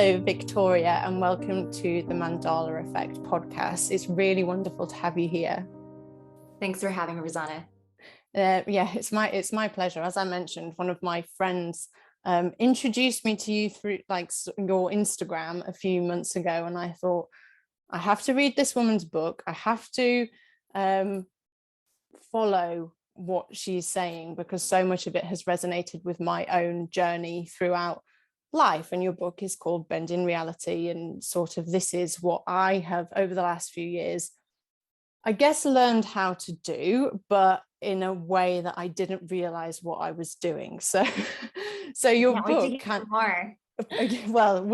Hello, Victoria, and welcome to the Mandala Effect podcast. It's really wonderful to have you here. Thanks for having me, Rosanna. Yeah, it's my pleasure. As I mentioned, one of my friends introduced me to you through your Instagram a few months ago, and I thought, I have to read this woman's book. I have to follow what she's saying, because so much of it has resonated with my own journey throughout life. And your book is called Bending Reality, and sort of this is what I have over the last few years, I guess, learned how to do, but in a way that I didn't realize what I was doing. So your book can more. Well,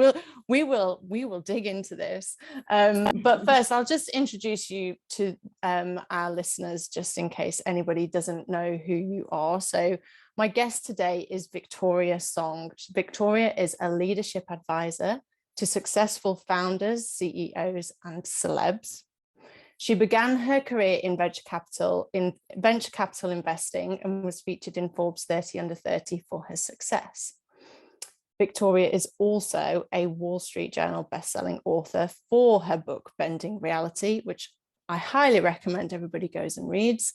we will dig into this, but first I'll just introduce you to our listeners, just in case anybody doesn't know who you are. So my guest today is Victoria Song. Victoria is a leadership advisor to successful founders, CEOs, and celebs. She began her career in venture capital investing, and was featured in Forbes 30 Under 30 for her success. Victoria is also a Wall Street Journal bestselling author for her book, Bending Reality, which I highly recommend everybody goes and reads.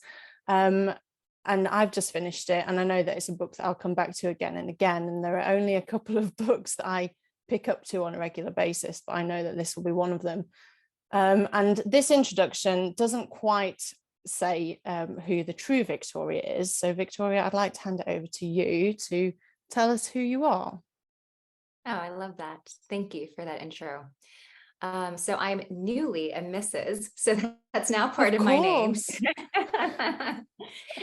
And I've just finished it, and I know that it's a book that I'll come back to again and again. And there are only a couple of books that I pick up to on a regular basis, but I know that this will be one of them. And this introduction doesn't quite say who the true Victoria is. So Victoria, I'd like to hand it over to you to tell us who you are. Oh, I love that. Thank you for that intro. So I'm newly a Mrs., so that's now part of my name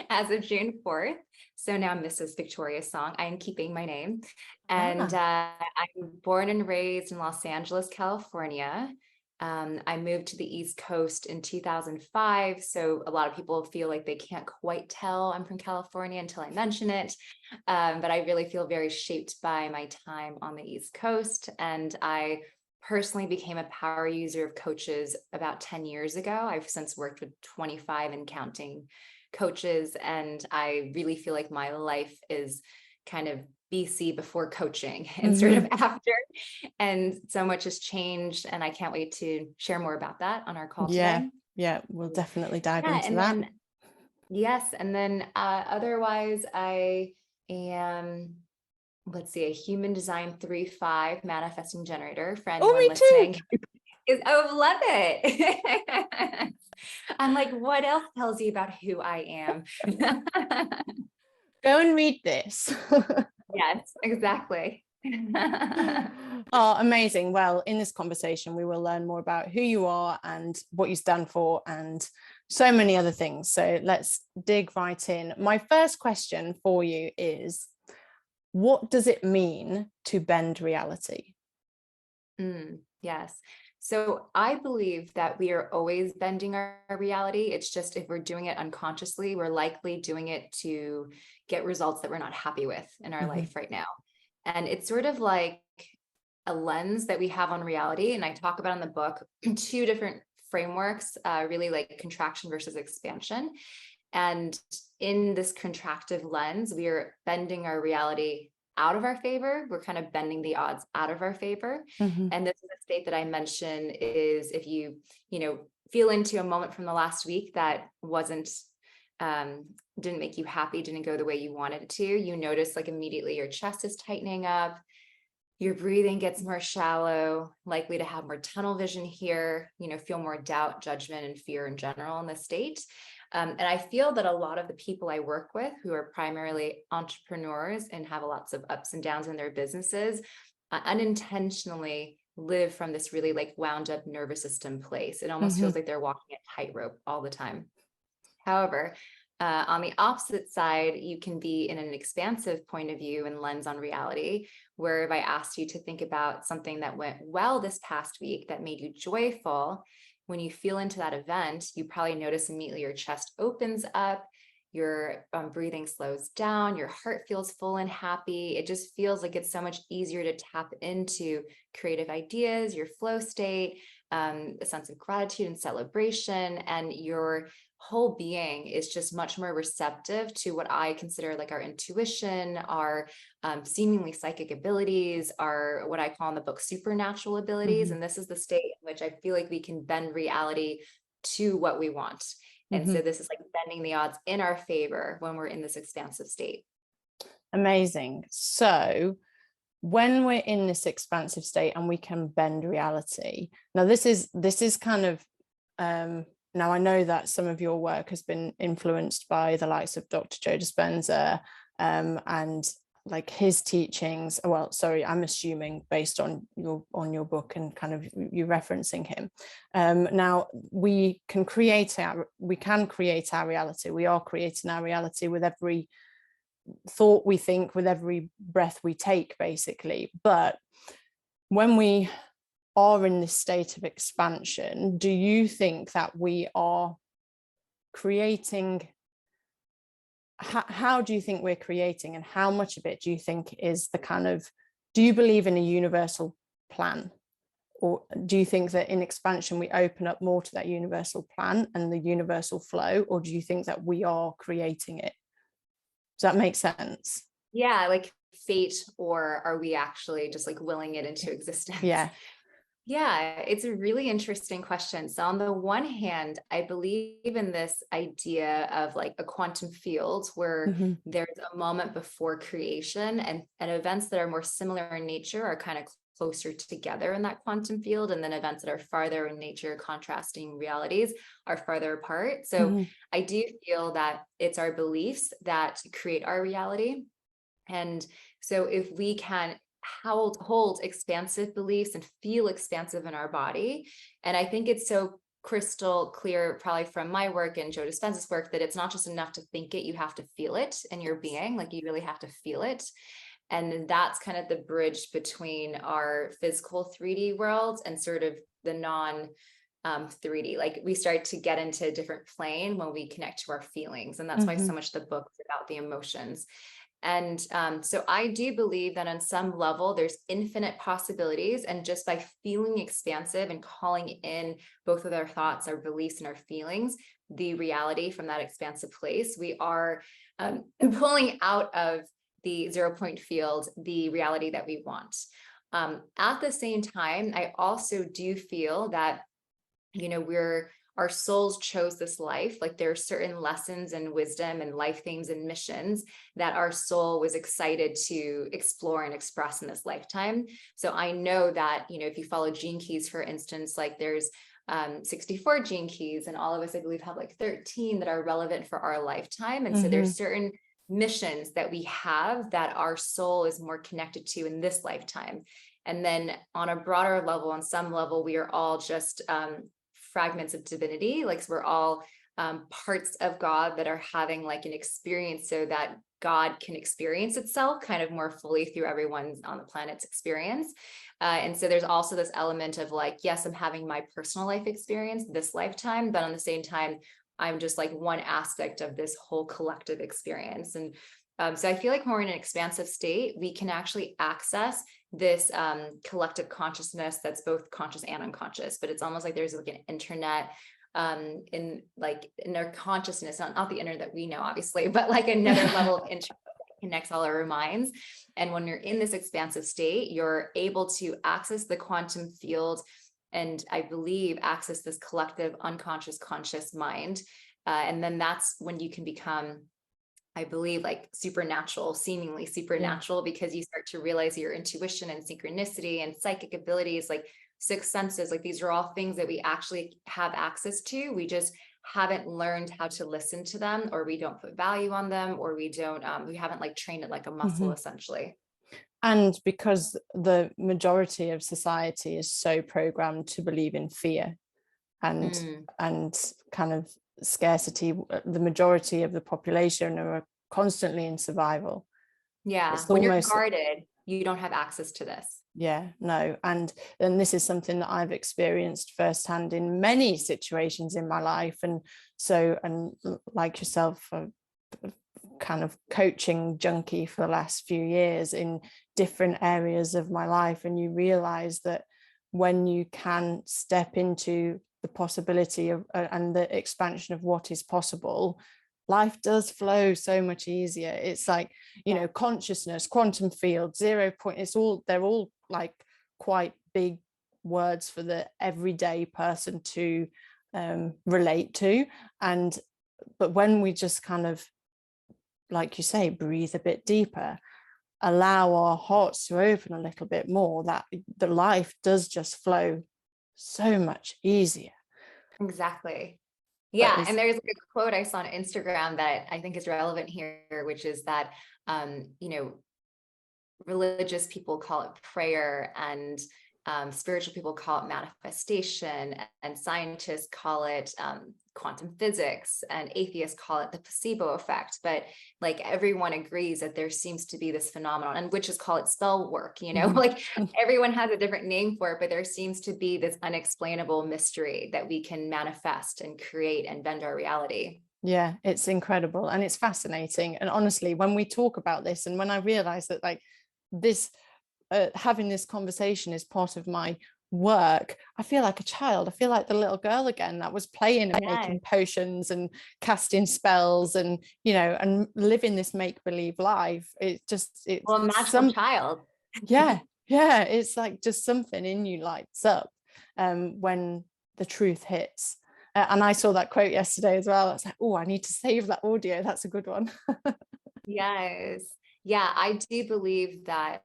as of June 4th. So now Mrs. Victoria Song. I am keeping my name. And I'm born and raised in Los Angeles, California. I moved to the East Coast in 2005. So a lot of people feel like they can't quite tell I'm from California until I mention it. But I really feel very shaped by my time on the East Coast. And I personally became a power user of coaches about 10 years ago. I've since worked with 25 and counting coaches. And I really feel like my life is kind of BC before coaching and sort of after, and so much has changed, and I can't wait to share more about that on our call today. Yeah, we'll definitely dive into that. And then otherwise I am, let's see, a human design 3-5 manifesting generator for anyone listening. Love it. I'm like, what else tells you about who I am? Go and read this. Yes, exactly. Oh, amazing. Well, in this conversation, we will learn more about who you are and what you stand for and so many other things. So let's dig right in. My first question for you is, what does it mean to bend reality? Yes. So I believe that we are always bending our reality. It's just if we're doing it unconsciously, we're likely doing it to get results that we're not happy with in our life right now. And it's sort of like a lens that we have on reality. And I talk about in the book two different frameworks, really like contraction versus expansion. And in this contractive lens, we are bending our reality out of our favor. We're kind of bending the odds out of our favor. And this is a state that I mention is if you feel into a moment from the last week that didn't make you happy, didn't go the way you wanted it to, you notice like immediately your chest is tightening up, your breathing gets more shallow, likely to have more tunnel vision here, feel more doubt, judgment, and fear in general in this state. And I feel that a lot of the people I work with who are primarily entrepreneurs and have lots of ups and downs in their businesses unintentionally live from this really like wound up nervous system place. It almost feels like they're walking a tightrope all the time. However, on the opposite side, you can be in an expansive point of view and lens on reality, where if I asked you to think about something that went well this past week that made you joyful, when you feel into that event, you probably notice immediately your chest opens up, your breathing slows down, your heart feels full and happy. It just feels like it's so much easier to tap into creative ideas, your flow state, a sense of gratitude and celebration, and you're whole being is just much more receptive to what I consider like our intuition, our seemingly psychic abilities, our what I call in the book supernatural abilities. And this is the state in which I feel like we can bend reality to what we want. And so this is like bending the odds in our favor when we're in this expansive state. Amazing. So when we're in this expansive state and we can bend reality, now this is kind of now I know that some of your work has been influenced by the likes of Dr. Joe Dispenza and like his teachings. Well, sorry, I'm assuming based on your book and kind of you referencing him. Now we can create our reality. We are creating our reality with every thought we think, with every breath we take, basically. But when we are in this state of expansion, do you think that we are creating, how do you think we're creating, and how much of it do you think is the kind of, do you believe in a universal plan, or do you think that in expansion we open up more to that universal plan and the universal flow, or do you think that we are creating it? Does that make sense? Yeah, like fate, or are we actually just like willing it into existence? Yeah, it's a really interesting question. So on the one hand, I believe in this idea of like a quantum field where there's a moment before creation, and events that are more similar in nature are kind of closer together in that quantum field, and then events that are farther in nature, contrasting realities, are farther apart. So I do feel that it's our beliefs that create our reality. And so if we can hold expansive beliefs and feel expansive in our body, and I think it's so crystal clear, probably from my work and Joe Dispenza's work, that it's not just enough to think it, you have to feel it in your being, like you really have to feel it. And that's kind of the bridge between our physical 3D world and sort of the non 3D. Like we start to get into a different plane when we connect to our feelings. And that's why so much the book is about the emotions. And so I do believe that on some level, there's infinite possibilities. And just by feeling expansive and calling in both of our thoughts, our beliefs, and our feelings, the reality from that expansive place, we are pulling out of the 0 point field the reality that we want. At the same time, I also do feel that, you know, our souls chose this life. Like there are certain lessons and wisdom and life themes and missions that our soul was excited to explore and express in this lifetime. So I know that, you know, if you follow gene keys, for instance, like there's 64 gene keys, and all of us, I believe, have like 13 that are relevant for our lifetime. And so there's certain missions that we have that our soul is more connected to in this lifetime. And then on a broader level, on some level, we are all just fragments of divinity. Like we're all parts of God that are having like an experience so that God can experience itself kind of more fully through everyone on the planet's experience. And so there's also this element of like, yes, I'm having my personal life experience this lifetime, but on the same time, I'm just like one aspect of this whole collective experience. And so I feel like when we're in an expansive state, we can actually access this collective consciousness that's both conscious and unconscious, but it's almost like there's like an internet in our consciousness, not the internet that we know, obviously, but like another level of internet that connects all our minds. And when you're in this expansive state, you're able to access the quantum field, and I believe access this collective unconscious conscious mind. And then that's when you can become, I believe, like supernatural, seemingly supernatural, because you start to realize your intuition and synchronicity and psychic abilities, like sixth senses, like these are all things that we actually have access to. We just haven't learned how to listen to them, or we don't put value on them, or we haven't like trained it like a muscle, essentially. And because the majority of society is so programmed to believe in fear and kind of scarcity, the majority of the population are constantly in survival. Yeah, it's when almost, you're guarded, you don't have access to this. Yeah, no. And this is something that I've experienced firsthand in many situations in my life. And so, and like yourself, kind of coaching junkie for the last few years in different areas of my life, and you realize that when you can step into the possibility of and the expansion of what is possible, life does flow so much easier. It's like, you know, consciousness, quantum field, 0 point, they're all like quite big words for the everyday person to relate to. But when we just kind of, like you say, breathe a bit deeper, allow our hearts to open a little bit more, that the life does just flow so much easier. Exactly. Yeah. And there's a quote I saw on Instagram that I think is relevant here, which is that, you know, religious people call it prayer, and spiritual people call it manifestation, and scientists call it quantum physics, and atheists call it the placebo effect. But like everyone agrees that there seems to be this phenomenon, and witches call it spellwork, you know, like everyone has a different name for it, but there seems to be this unexplainable mystery that we can manifest and create and bend our reality. Yeah, it's incredible and it's fascinating. And honestly, when we talk about this, and when I realized that like this, having this conversation is part of my work, I feel like a child. I feel like the little girl again that was playing and making potions and casting spells and, you know, and living this make-believe life. It's a magical child. Yeah, it's like just something in you lights up when the truth hits. And I saw that quote yesterday as well. I was like, oh, I need to save that audio. That's a good one. Yes. Yeah, I do believe that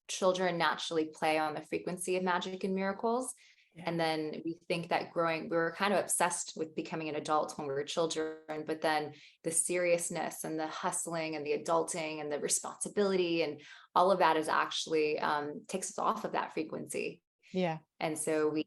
children naturally play on the frequency of magic and miracles. Yeah. And then we think that we were kind of obsessed with becoming an adult when we were children, but then the seriousness and the hustling and the adulting and the responsibility and all of that is actually takes us off of that frequency. Yeah. And so we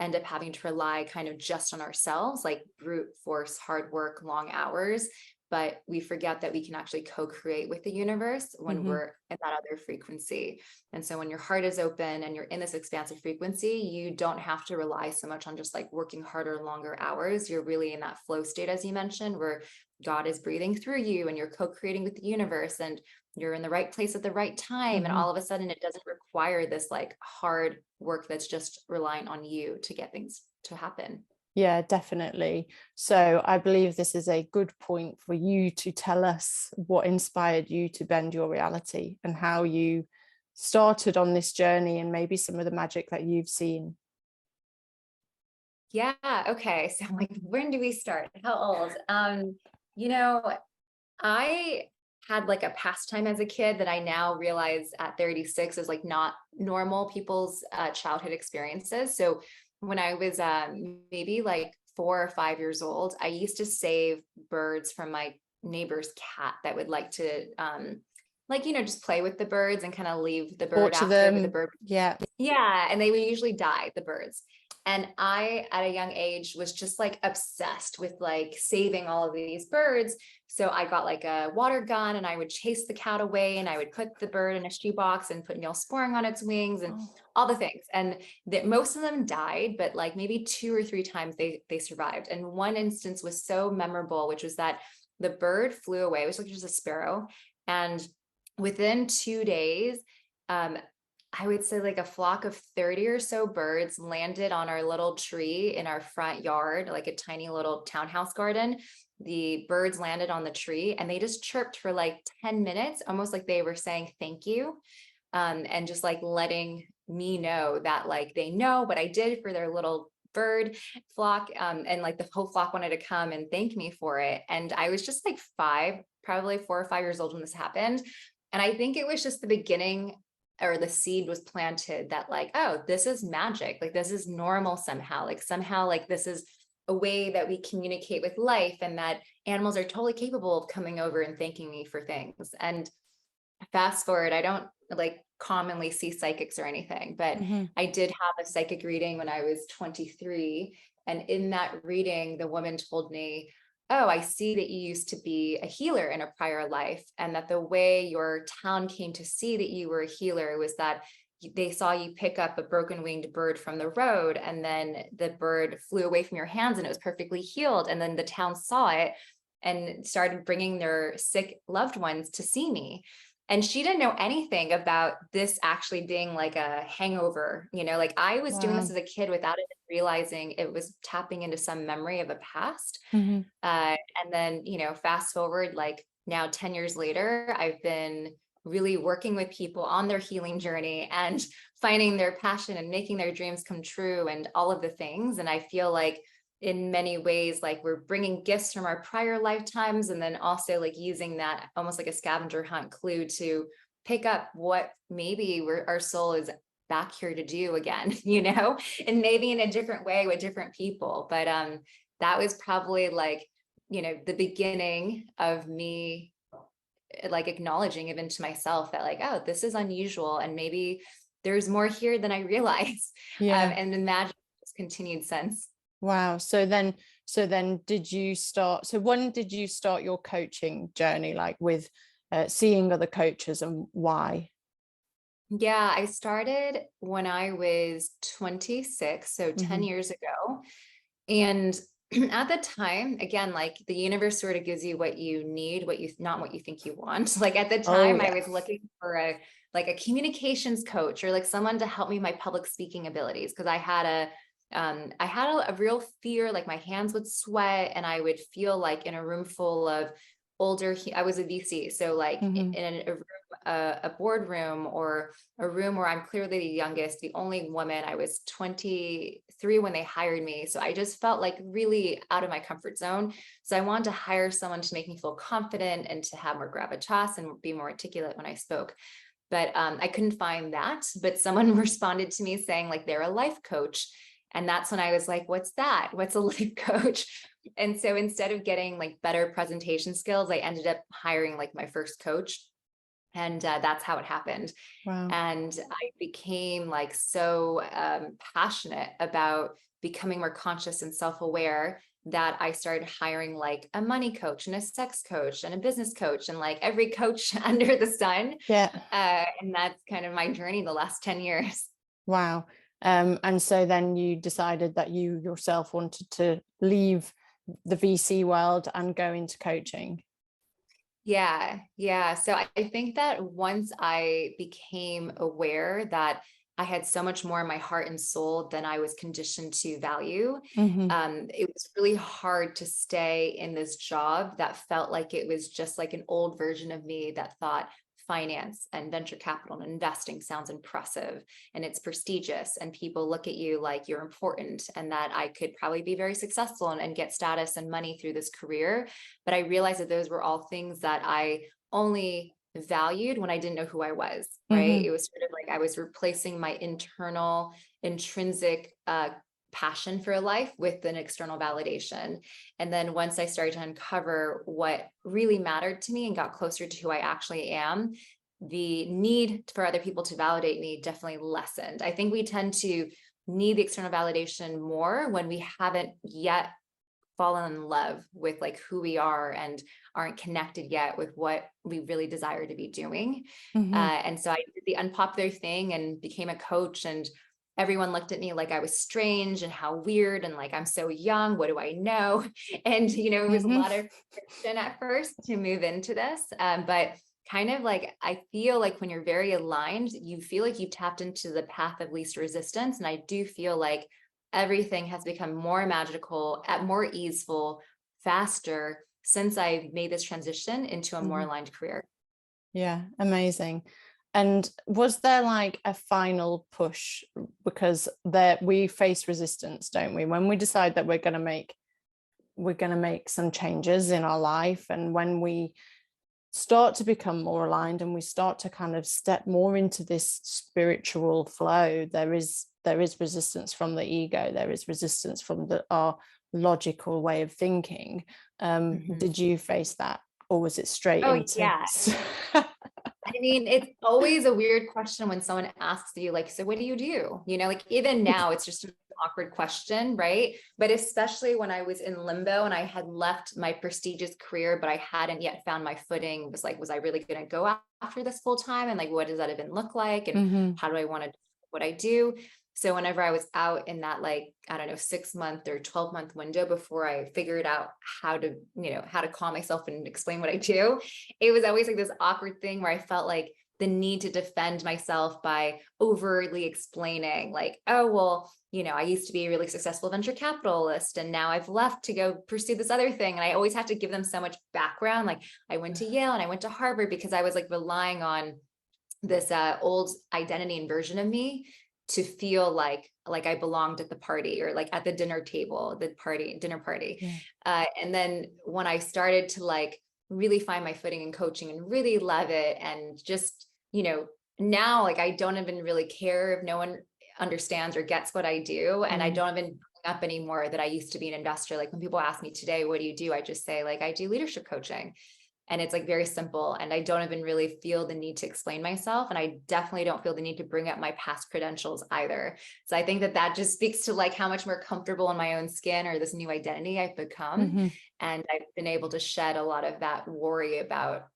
end up having to rely kind of just on ourselves, like brute force, hard work, long hours. But we forget that we can actually co-create with the universe when we're at that other frequency. And so when your heart is open and you're in this expansive frequency, you don't have to rely so much on just like working harder, longer hours. You're really in that flow state, as you mentioned, where God is breathing through you and you're co-creating with the universe and you're in the right place at the right time. And all of a sudden it doesn't require this like hard work that's just relying on you to get things to happen. Yeah, definitely. So I believe this is a good point for you to tell us what inspired you to bend your reality and how you started on this journey and maybe some of the magic that you've seen. Yeah. Okay. So like, when do we start? How old? You know, I had like a pastime as a kid that I now realize at 36 is like not normal people's childhood experiences. So when I was maybe like 4 or 5 years old, I used to save birds from my neighbor's cat that would like to like, you know, just play with the birds and kind of leave the bird after them. The bird. Yeah. Yeah. And they would usually die, the birds. And I, at a young age, was just like obsessed with like saving all of these birds. So I got like a water gun and I would chase the cat away and I would put the bird in a shoebox and put Neosporin on its wings and all the things. And that most of them died, but like maybe 2 or 3 times they survived. And one instance was so memorable, which was that the bird flew away. It was like just a sparrow. And within 2 days, I would say like a flock of 30 or so birds landed on our little tree in our front yard, like a tiny little townhouse garden. The birds landed on the tree and they just chirped for like 10 minutes, almost like they were saying thank you. And just like letting me know that like they know what I did for their little bird flock. And like the whole flock wanted to come and thank me for it. And I was just like 5, probably 4 or 5 years old when this happened. And I think it was just the beginning, or the seed was planted that like, oh, this is magic. Like this is normal somehow, like this is a way that we communicate with life and that animals are totally capable of coming over and thanking me for things. And fast forward, I don't like commonly see psychics or anything, but I did have a psychic reading when I was 23. And in that reading, the woman told me, oh, I see that you used to be a healer in a prior life, and that the way your town came to see that you were a healer was that they saw you pick up a broken winged bird from the road, and then the bird flew away from your hands and it was perfectly healed. And then the town saw it and started bringing their sick loved ones to see me. And she didn't know anything about this actually being like a hangover, like I was doing this Wow. as a kid without even realizing it was tapping into some memory of a past. Mhm. And then, fast forward, like now 10 years later, I've been really working with people on their healing journey and finding their passion and making their dreams come true and all of the things. And I feel like in many ways, like we're bringing gifts from our prior lifetimes, and then also like using that almost like a scavenger hunt clue to pick up what maybe our soul is back here to do again, and maybe in a different way with different people. But that was probably like, the beginning of me like acknowledging even to myself that like, oh, this is unusual, and maybe there's more here than I realize. Yeah. And the magic has continued since. Wow. So then did you start, so when did you start your coaching journey, like with seeing other coaches, and why? Yeah, I started when I was 26, so 10 Mhm. years ago. And at the time, again, like the universe sort of gives you what you need, not what you think you want. Like at the Oh time, I yeah. was looking for a communications coach, or like someone to help me with my public speaking abilities, because I had a real fear, like my hands would sweat and I would feel like in a room full of I was a VC. So like Mhm. in a room, a boardroom, or a room where I'm clearly the youngest, the only woman. I was 23 when they hired me. So I just felt like really out of my comfort zone. So I wanted to hire someone to make me feel confident and to have more gravitas and be more articulate when I spoke. But I couldn't find that. But someone responded to me saying like they're a life coach. And that's when I was like, what's that? What's a life coach? And so instead of getting like better presentation skills, I ended up hiring like my first coach. And that's how it happened. Wow. And I became like so passionate about becoming more conscious and self-aware that I started hiring like a money coach and a sex coach and a business coach and like every coach under the sun. Yeah. And that's kind of my journey the last 10 years. Wow. And so then you decided that you yourself wanted to leave the VC world and go into coaching. Yeah. Yeah. So I think that once I became aware that I had so much more in my heart and soul than I was conditioned to value, Mhm. it was really hard to stay in this job that felt like it was just like an old version of me that thought finance and venture capital and investing sounds impressive and it's prestigious and people look at you like you're important, and that I could probably be very successful and get status and money through this career. But I realized that those were all things that I only valued when I didn't know who I was, right? Mhm. It was sort of like I was replacing my internal, intrinsic passion for life with an external validation. And then once I started to uncover what really mattered to me and got closer to who I actually am, the need for other people to validate me definitely lessened. I think we tend to need the external validation more when we haven't yet fallen in love with like who we are and aren't connected yet with what we really desire to be doing. Mhm. And so I did the unpopular thing and became a coach, and everyone looked at me like I was strange and how weird and like I'm so young, what do I know? And it was a Mhm. lot of friction at first to move into this, but kind of like I feel like when you're very aligned, you feel like you've tapped into the path of least resistance. And I do feel like everything has become more magical, more easeful, faster since I made this transition into a more Mhm. aligned career. Yeah, amazing. And was there like a final push? Because there we face resistance, don't we? When we decide that we're going to make some changes in our life, and when we start to become more aligned and we start to kind of step more into this spiritual flow, there is resistance from the ego, there is resistance from our logical way of thinking. Mhm. Did you face that, or was it straight Oh, into yeah. I mean, it's always a weird question when someone asks you, like, so what do you do? Like even now, it's just an awkward question, right? But especially when I was in limbo and I had left my prestigious career, but I hadn't yet found my footing, was like, was I really going to go after this full time? And like, what does that even look like? And Mhm. how do I want to do what I do? So whenever I was out in that, like, I don't know, 6-month or 12-month window before I figured out how to, how to calm myself and explain what I do, it was always like this awkward thing where I felt like the need to defend myself by overtly explaining, like, oh, well, I used to be a really successful venture capitalist and now I've left to go pursue this other thing. And I always have to give them so much background. Like, I went to Yale and I went to Harvard, because I was like relying on this old identity and version of me to feel like I belonged at the party, or like at the dinner party. Yeah. And then when I started to like really find my footing in coaching and really love it, and just, now, like, I don't even really care if no one understands or gets what I do. And I don't even bring up anymore that I used to be an investor. Like, when people ask me today, what do you do? I just say, like, I do leadership coaching. And it's like very simple. And I don't even really feel the need to explain myself. And I definitely don't feel the need to bring up my past credentials either. So I think that that just speaks to like how much more comfortable in my own skin, or this new identity I've become. And I've been able to shed a lot of that worry about,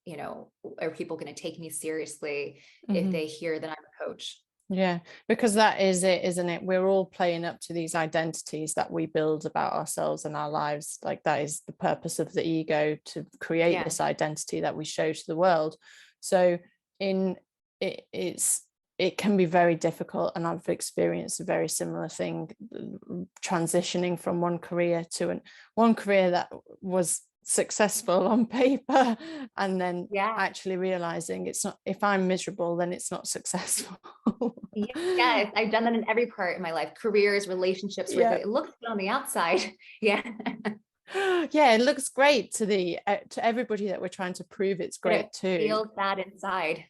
are people going to take me seriously if they hear that I'm a coach? Yeah, because that is it, isn't it? We're all playing up to these identities that we build about ourselves and our lives. Like, that is the purpose of the ego, to create this identity that we show to the world. So it can be very difficult, and I've experienced a very similar thing, transitioning from one career to one career that was successful on paper, and then actually realizing it's not, if I'm miserable, then it's not successful. Yes, I've done that in every part of my life: careers, relationships, where it looks good on the outside. Yeah. It looks great to everybody that we're trying to prove it's great too. Feels bad inside.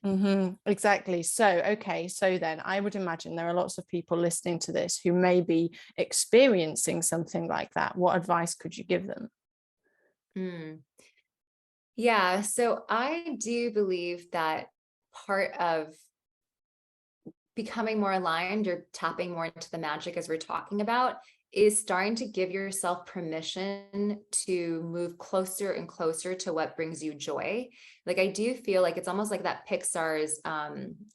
Exactly. So, okay. So then I would imagine there are lots of people listening to this who may be experiencing something like that. What advice could you give them? Yeah. So I do believe that part of becoming more aligned, or tapping more into the magic, as we're talking about, is starting to give yourself permission to move closer and closer to what brings you joy. Like, I do feel like it's almost like that Pixar's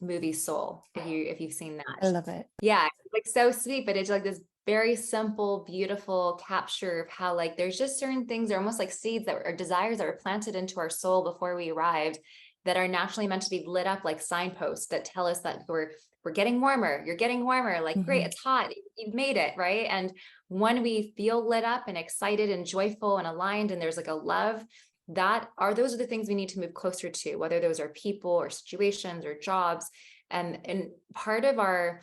movie Soul, if you've seen that. I love it. Yeah, it's like so sweet, but it's like this very simple, beautiful capture of how, like, there's just certain things, they're almost like seeds that are desires that were planted into our soul before we arrived, that are naturally meant to be lit up like signposts that tell us that we're getting warmer, you're getting warmer, like, great, it's hot, you've made it, right? And when we feel lit up and excited and joyful and aligned, and there's like a love, those are the things we need to move closer to, whether those are people or situations or jobs. And part of our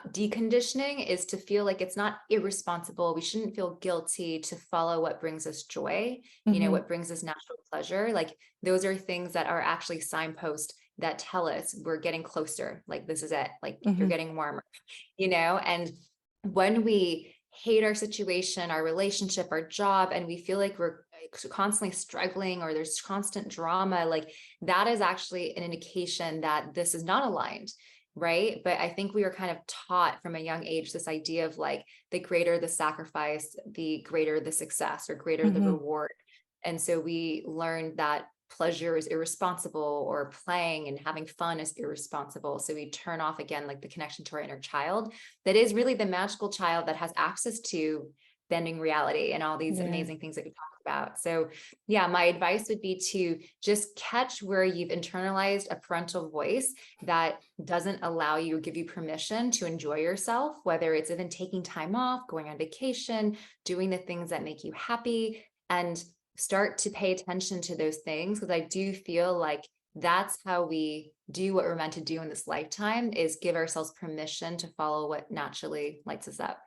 deconditioning is to feel like it's not irresponsible. We shouldn't feel guilty to follow what brings us joy, what brings us natural pleasure. Like, those are things that are actually signposts that tell us we're getting closer. Like, this is it. Like, you're getting warmer, and when we hate our situation, our relationship, our job, and we feel like we're constantly struggling, or there's constant drama, like, that is actually an indication that this is not aligned. Right. But I think we were kind of taught from a young age this idea of like, the greater the sacrifice, the greater the success, or greater the reward. And so we learned that pleasure is irresponsible, or playing and having fun is irresponsible. So we turn off again, like, the connection to our inner child, that is really the magical child that has access to bending reality and all these amazing things that we talked about. So yeah, my advice would be to just catch where you've internalized a parental voice that doesn't allow you, give you permission to enjoy yourself, whether it's even taking time off, going on vacation, doing the things that make you happy, and start to pay attention to those things. Because I do feel like that's how we do what we're meant to do in this lifetime, is give ourselves permission to follow what naturally lights us up.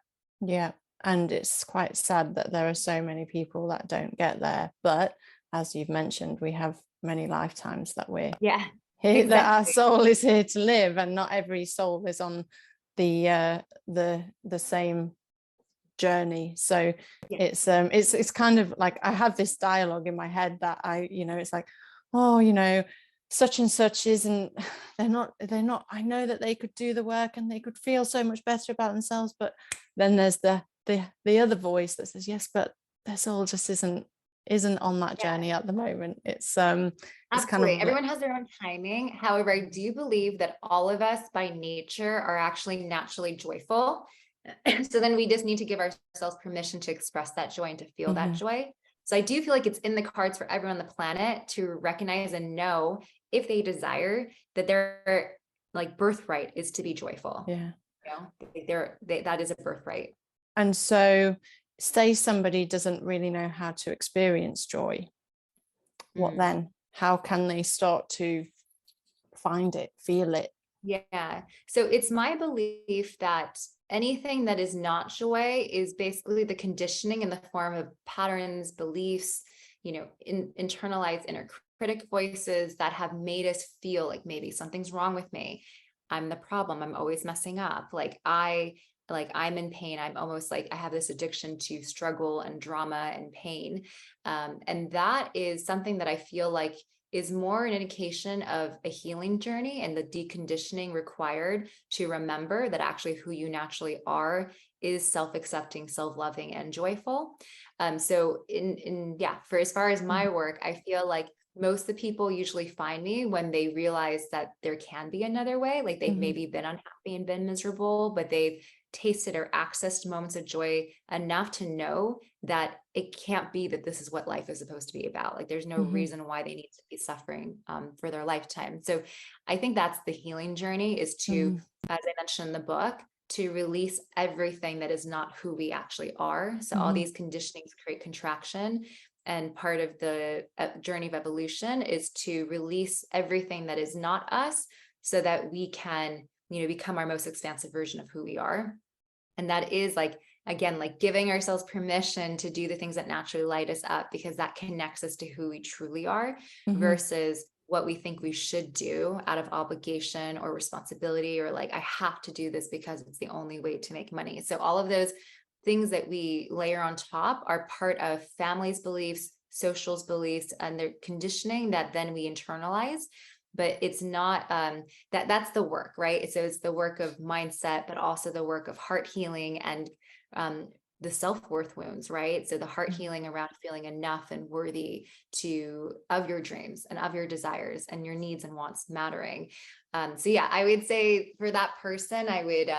Yeah. And it's quite sad that there are so many people that don't get there. But as you've mentioned, we have many lifetimes that we're here, exactly, that our soul is here to live, and not every soul is on the same journey. So it's kind of like, I have this dialogue in my head that it's like, oh, such and such isn't, they're not, I know that they could do the work and they could feel so much better about themselves, but then there's the other voice that says, yes, but their soul just isn't isn't on that journey at the moment. It's kind Absolutely. of Everyone has their own timing. However, I do believe that all of us by nature are actually naturally joyful. So then we just need to give ourselves permission to express that joy and to feel that joy. So I do feel like it's in the cards for everyone on the planet to recognize and know, if they desire, that their like birthright is to be joyful. Yeah. You know, that is a birthright. And so say somebody doesn't really know how to experience joy. What then? How can they start to find it, feel it? Yeah. So it's my belief that anything that is not joy is basically the conditioning in the form of patterns, beliefs, you know, internalized inner critic voices that have made us feel like maybe something's wrong with me. I'm the problem. I'm always messing up. I'm in pain. I'm almost like I have this addiction to struggle and drama and pain. And that is something that I feel like is more an indication of a healing journey and the deconditioning required to remember that actually who you naturally are is self-accepting, self-loving, and joyful. So for as far as my work, I feel like most of the people usually find me when they realize that there can be another way. Like they've maybe been unhappy and been miserable, but they've tasted or accessed moments of joy enough to know that it can't be that this is what life is supposed to be about. Like there's no reason why they need to be suffering for their lifetime. So I think that's the healing journey, is to, as I mentioned in the book, to release everything that is not who we actually are. So all these conditionings create contraction. And part of the journey of evolution is to release everything that is not us so that we can, you know, become our most expansive version of who we are. And that is like, again, like giving ourselves permission to do the things that naturally light us up, because that connects us to who we truly are versus what we think we should do out of obligation or responsibility, or like, I have to do this because it's the only way to make money. So all of those things that we layer on top are part of families' beliefs, social's beliefs, and their conditioning that then we internalize. But it's not that's the work, right? So it's the work of mindset, but also the work of heart healing and the self-worth wounds, right? So the heart healing around feeling enough and worthy of your dreams and of your desires and your needs and wants mattering. So yeah, I would say for that person, I would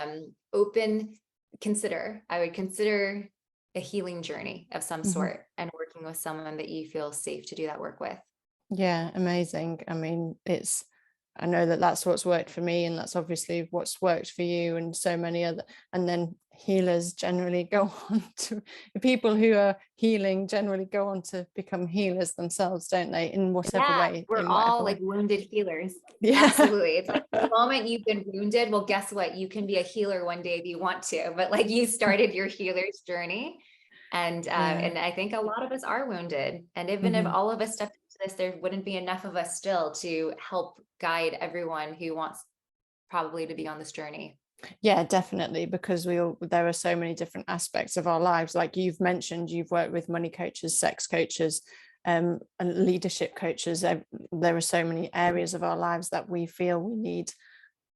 consider a healing journey of some sort and working with someone that you feel safe to do that work with. Yeah, amazing. I mean, I know that that's what's worked for me, and that's obviously what's worked for you and so many other. And then healers generally go on to, people who are healing generally go on to become healers themselves, don't they? In whatever way. We're all like wounded healers. Yeah. Absolutely. It's like the moment you've been wounded, well, guess what? You can be a healer one day if you want to, but like you started your healer's journey. And I think a lot of us are wounded. And even if all of us stepped into this, there wouldn't be enough of us still to help guide everyone who wants probably to be on this journey. Yeah, definitely, because there are so many different aspects of our lives. Like you've mentioned, you've worked with money coaches, sex coaches, and leadership coaches. There are so many areas of our lives that we feel we need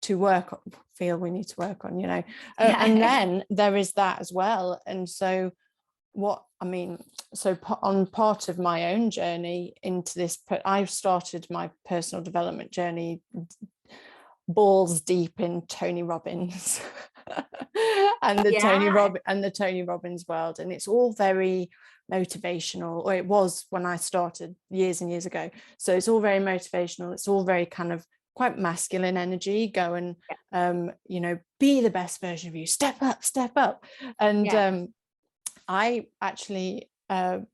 to work on, you know. And then there is that as well. And so on part of my own journey into this, I've started my personal development journey balls deep in Tony Robbins and the Tony Robbins world, and it's all very motivational, or it was when I started years and years ago. So it's all very motivational. It's all very kind of quite masculine energy. Go and you know, be the best version of you. Step up. And I actually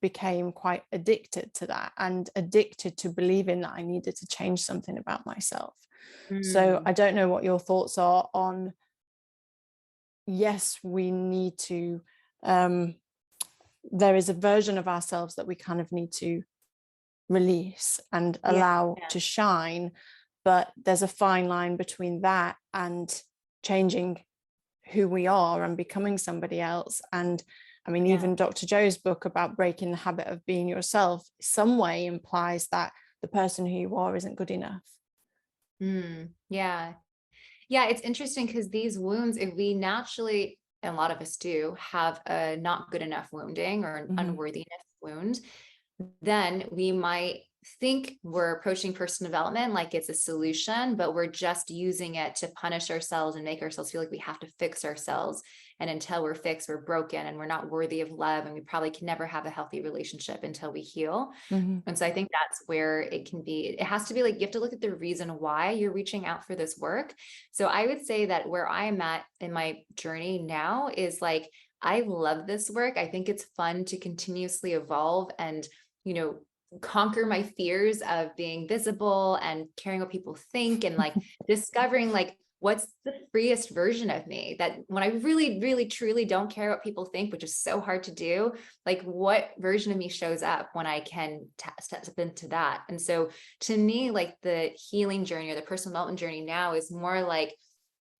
became quite addicted to that, and addicted to believing that I needed to change something about myself. So I don't know what your thoughts are on, yes, we need to, there is a version of ourselves that we kind of need to release and allow to shine, but there's a fine line between that and changing who we are and becoming somebody else. And I mean, even Dr. Joe's book about breaking the habit of being yourself, some way implies that the person who you are isn't good enough. Yeah, it's interesting because these wounds, if we naturally, and a lot of us do, have a not good enough wounding or an unworthiness wound, then we might think we're approaching personal development like it's a solution, but we're just using it to punish ourselves and make ourselves feel like we have to fix ourselves. And until we're fixed, we're broken and we're not worthy of love. And we probably can never have a healthy relationship until we heal. And so I think that's where it can be. It has to be like, you have to look at the reason why you're reaching out for this work. So I would say that where I am at in my journey now is like, I love this work. I think it's fun to continuously evolve and, conquer my fears of being visible and caring what people think, and like discovering like what's the freest version of me, that when I really, really, truly don't care what people think, which is so hard to do, like what version of me shows up when I can step into that. And so to me, like the healing journey or the personal development journey now is more like,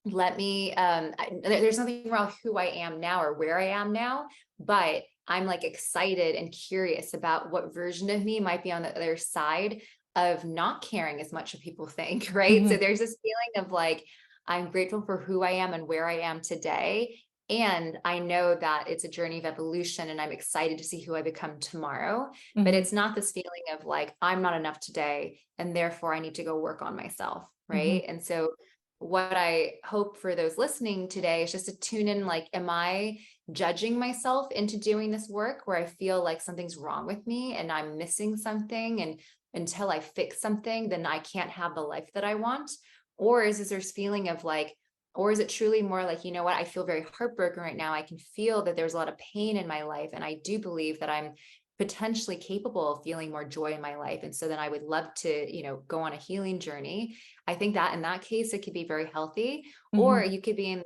let me, there's nothing wrong with who I am now or where I am now, but I'm like excited and curious about what version of me might be on the other side of not caring as much what people think, right? So there's this feeling of like, I'm grateful for who I am and where I am today. And I know that it's a journey of evolution and I'm excited to see who I become tomorrow. But it's not this feeling of like, I'm not enough today and therefore I need to go work on myself, right? And so what I hope for those listening today is just to tune in, like, am I judging myself into doing this work where I feel like something's wrong with me and I'm missing something, and until I fix something, then I can't have the life that I want? Or is this feeling of like, or is it truly more like, you know what, I feel very heartbroken right now. I can feel that there's a lot of pain in my life. And I do believe that I'm potentially capable of feeling more joy in my life. And so then I would love to, go on a healing journey. I think that in that case, it could be very healthy. Or you could be in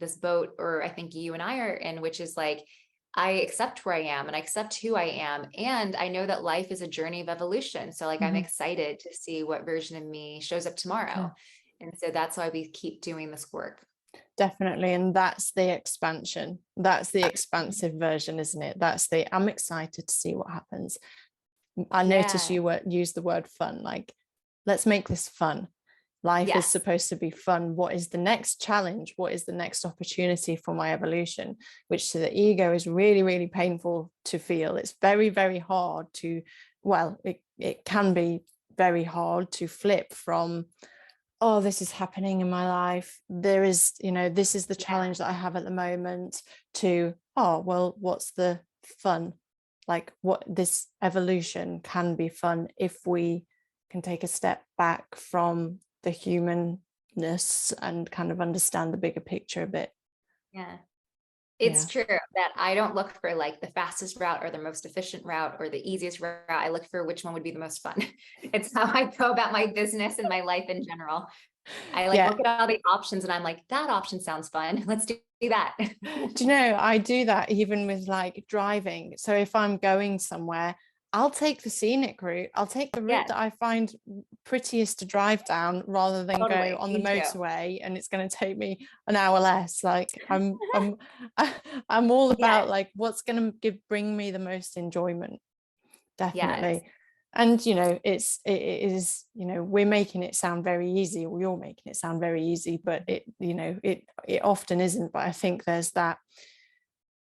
this boat, or I think you and I are in, which is like, I accept where I am and I accept who I am. And I know that life is a journey of evolution. So like, I'm excited to see what version of me shows up tomorrow. And so that's why we keep doing this work. Definitely. And that's the expansion. That's the expansive version, isn't it? That's the, I'm excited to see what happens. I noticed you use the word fun, like, let's make this fun. Life is supposed to be fun. What is the next challenge? What is the next opportunity for my evolution? Which to the ego is really, really painful to feel. It's very, very hard to, well, it can be very hard to flip from, oh, this is happening in my life. There is, this is the challenge that I have at the moment, to, oh, well, what's the fun? Like, what this evolution can be fun if we can take a step back from the humanness and kind of understand the bigger picture a bit. Yeah. It's true that I don't look for like the fastest route or the most efficient route or the easiest route. I look for which one would be the most fun. It's how I go about my business and my life in general. I like look at all the options and I'm like, that option sounds fun. Let's do that. Do you know, I do that even with like driving. So if I'm going somewhere, I'll take the scenic route. I'll take the route that I find prettiest to drive down, rather than go on the motorway and it's going to take me an hour less. Like I'm all about like what's going to bring me the most enjoyment. Definitely. And it is, we're making it sound very easy, or you're making it sound very easy, but it often isn't. But I think there's that,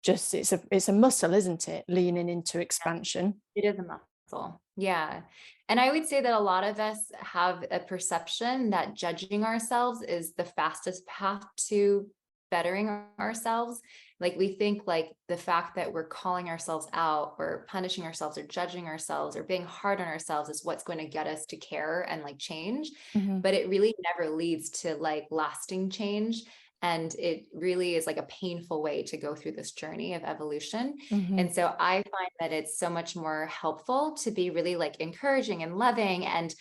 just it's a muscle, isn't it? Leaning into expansion. It is a muscle. Yeah. And I would say that a lot of us have a perception that judging ourselves is the fastest path to bettering ourselves. Like we think like the fact that we're calling ourselves out or punishing ourselves or judging ourselves or being hard on ourselves is what's going to get us to care and like change. But it really never leads to like lasting change. And it really is like a painful way to go through this journey of evolution. And so I find that it's so much more helpful to be really like encouraging and loving and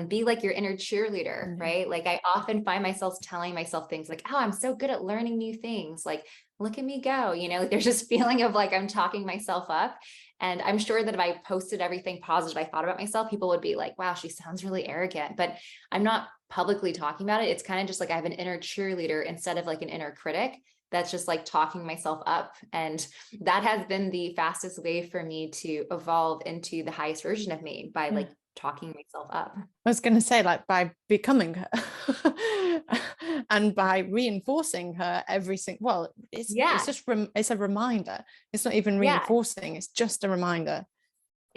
be like your inner cheerleader, right? Like I often find myself telling myself things like, oh, I'm so good at learning new things. Like, look at me go, like there's this feeling of like, I'm talking myself up. And I'm sure that if I posted everything positive I thought about myself, people would be like, wow, she sounds really arrogant, but I'm not publicly talking about it. It's kind of just like I have an inner cheerleader instead of like an inner critic that's just like talking myself up. And that has been the fastest way for me to evolve into the highest version of me, by like talking myself up. I was going to say, like, by becoming her and by reinforcing her every single, well, it's just, it's a reminder. It's not even reinforcing. It's just a reminder.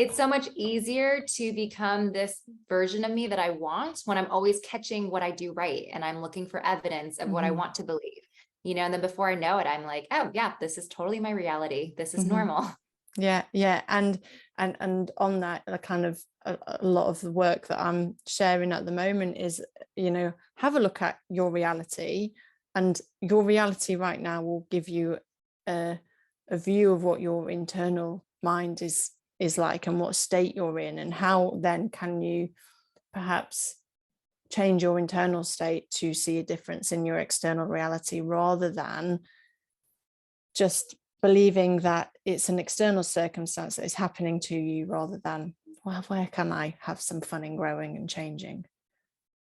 it's so much easier to become this version of me that I want when I'm always catching what I do right. And I'm looking for evidence of what I want to believe, and then before I know it, I'm like, oh yeah, this is totally my reality. This is normal. Yeah. And on that, a kind of a lot of the work that I'm sharing at the moment is, have a look at your reality, and your reality right now will give you a view of what your internal mind is like, and what state you're in, and how then can you perhaps change your internal state to see a difference in your external reality, rather than just believing that it's an external circumstance that is happening to you, rather than, well, where can I have some fun in growing and changing?